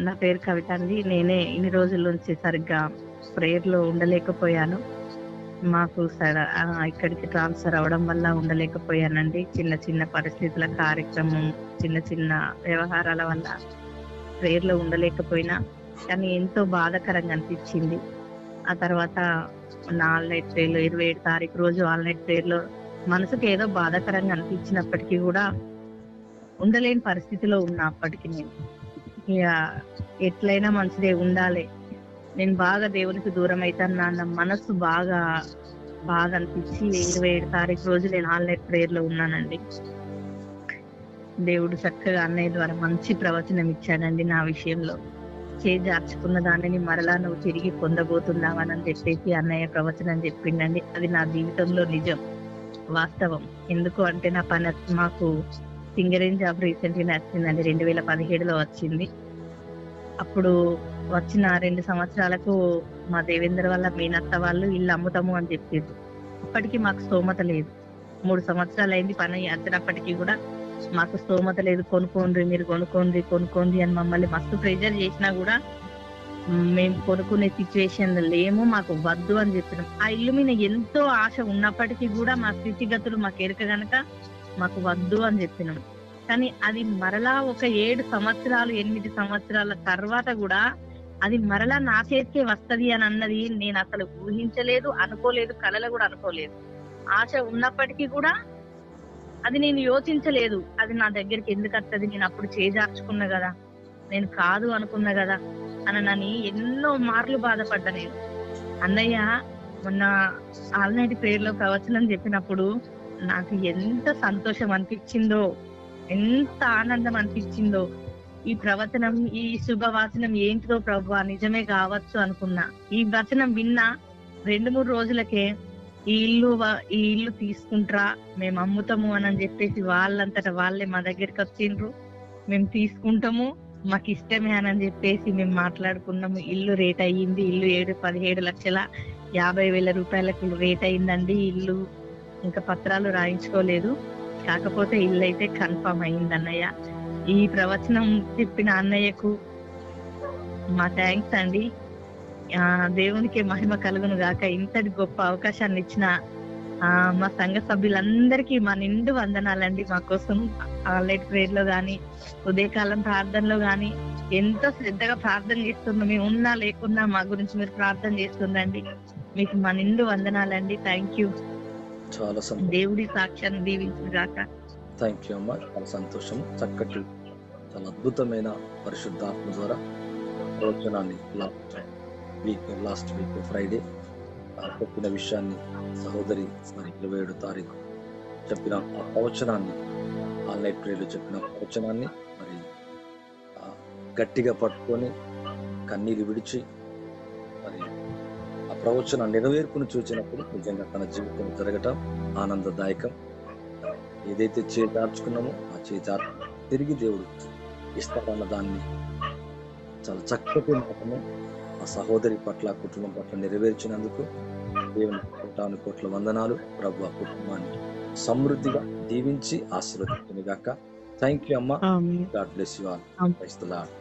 నా పేరు కవిత అండి. నేనే ఇన్ని రోజుల నుంచి సరిగ్గా ప్రేయర్‌లో ఉండలేకపోయాను. మాకు ఇక్కడికి ట్రాన్స్‌ఫర్ అవ్వడం వల్ల ఉండలేకపోయానండి. చిన్న చిన్న పరిస్థితుల కార్యక్రమం, చిన్న చిన్న వ్యవహారాల వల్ల ప్రేయర్‌లో ఉండలేకపోయినా, కానీ ఎంతో బాధాకరంగా అనిపించింది. ఆ తర్వాత నా ఆల్ నైట్ ప్రేయర్‌లో 27 తారీఖు రోజు ఆల్ నైట్ ప్రేయర్‌లో మనసుకి ఏదో బాధాకరంగా అనిపించినప్పటికీ కూడా ఉండలేని పరిస్థితిలో ఉన్నా అప్పటికి నేను. ఇగ ఎట్లైనా మంచిదే ఉండాలే. నేను బాగా దేవునికి దూరం అయితాను అన్న మనసు బాగా బాధ అనిపించి 27 తారీఖు రోజు నేను ఆల్ నైట్ ప్రేయర్‌లో ఉన్నానండి. దేవుడు చక్కగా అన్నయ్య ద్వారా మంచి ప్రవచనం ఇచ్చాడండి నా విషయంలో. చేజార్చుకున్న దానిని మరలా నువ్వు తిరిగి పొందబోతున్నావని చెప్పేసి అన్నయ్య ప్రవచనం చెప్పిండండి. అది నా జీవితంలో నిజం, వాస్తవం. ఎందుకు అంటే నా పని మాకు సింగరేణి జాబ్ రీసెంట్‌గానే వచ్చిందండి. 2017లో వచ్చింది. అప్పుడు వచ్చిన 2 సంవత్సరాలకు మా దేవేందర్ వాళ్ళ మేనత్త వాళ్ళు ఇల్లు అమ్ముతాము అని చెప్పిర్రు. అప్పటికి మాకు స్తోమత లేదు. 3 సంవత్సరాలైంది పని వచ్చినప్పటికీ కూడా మాకు స్తోమత లేదు. కొనుక్కోండ్రి, మీరు కొనుక్కోండి అని మమ్మల్ని మస్తు ప్రెషర్ చేసినా కూడా మేము కొనుక్కునే సిచ్యువేషన్‌లో లేము. మాకు వద్దు అని చెప్పినాం. ఆ ఇల్లు మీద ఎంతో ఆశ ఉన్నప్పటికీ కూడా మా స్థితిగతులు మాకు ఎరుక గనక మాకు వద్దు అని చెప్పినాం. కానీ అది మరలా ఒక 7 సంవత్సరాలు, 8 సంవత్సరాల తర్వాత కూడా అది మరలా నా చేతికే వస్తది అని అన్నది నేను అసలు ఊహించలేదు, అనుకోలేదు, కలలో కూడా అనుకోలేదు. ఆశ ఉన్నప్పటికీ కూడా అది నేను యోచించలేదు. అది నా దగ్గరికి ఎందుకు వస్తది, నేను అప్పుడు చేజార్చుకున్నా కదా, నేను కాదు అనుకున్నా కదా అనని ఎన్నో మార్లు బాధపడ్డా నేను. అన్నయ్య మొన్న ఆల్ నైట్ ప్రేయర్‌లో ప్రవచనం చెప్పినప్పుడు నాకు ఎంత సంతోషం అనిపించిందో, ఎంత ఆనందం అనిపించిందో. ఈ ప్రవచనం, ఈ శుభవాచనం ఏంటిదో ప్రభువా నిజమే కావచ్చు అనుకున్నా. ఈ వచనం విన్నా 2-3 రోజులకే ఈ ఇల్లు తీసుకుంట్రా, మేము అమ్ముతాము అని చెప్పేసి వాళ్ళంతట వాళ్ళే మా దగ్గరికి వచ్చిండ్రు. మేము తీసుకుంటాము, మాకు ఇష్టమే అని చెప్పేసి మేము మాట్లాడుకున్నాము. ఇల్లు రేట్ అయ్యింది. ఇల్లు 17,50,000 రూపాయలకు రేట్ అయిందండి ఇల్లు. ఇంకా పత్రాలు రాయించుకోలేదు. కాకపోతే ఇల్లు అయితే కన్ఫర్మ్ అయింది అన్నయ్య. ఈ ప్రవచనం చెప్పిన అన్నయ్యకు మా థ్యాంక్స్ అండి. దేవునికి మహిమ కలుగును గాక. ఇంతటి గొప్ప అవకాశాన్ని ఇచ్చిన మా సంఘ సభ్యులందరికీ మా నిండు వందనాలండి. మా కోసం ఆల్ నైట్ ప్రేయర్‌లో గాని, ఉదయకాలం ప్రార్థనలో గాని ఎంతో శ్రద్ధగా ప్రార్థన చేస్తున్నా. మేము ఉన్నా లేకున్నా మా గురించి మీరు ప్రార్థన చేస్తుండండి. మీకు మా నిండు వందనాలండి. థాంక్యూ. చాలా సంతోషం. దేవుడి సాక్ష్యాన్ని దీవించును గాక. థ్యాంక్ యూ అమ్మా. చాలా సంతోషం. చక్కటి, చాలా అద్భుతమైన పరిశుద్ధాత్మ ద్వారా ప్రవచనాన్ని లాస్ట్ వీక్ ఫ్రైడే చెప్పిన విషయాన్ని సహోదరి మరి 27 తారీఖు చెప్పిన ఆ ప్రవచనాన్ని, ఆల్ నైట్ ప్రేయర్‌లో చెప్పిన ప్రవచనాన్ని మరి గట్టిగా పట్టుకొని కన్నీరు విడిచి మరి ఆ ప్రవచన నెరవేర్పును చూసినప్పుడు నిజంగా తన జీవితం జరగటం ఆనందదాయకం. ఏదైతే చేజార్చుకున్నామో ఆ చేజార్చు తిరిగి దేవుడు ఇస్తాడన్న దాన్ని చాలా చక్కటి మాటను ఆ సహోదరి పట్ల, కుటుంబం పట్ల నెరవేర్చినందుకు దేవుని కోట్ల వందనాలు. ప్రభు ఆ కుటుంబాన్ని సమృద్ధిగా దీవించి ఆశీర్వదించును గాక. థ్యాంక్ యూ అమ్మా. God bless you all. Praise the lord.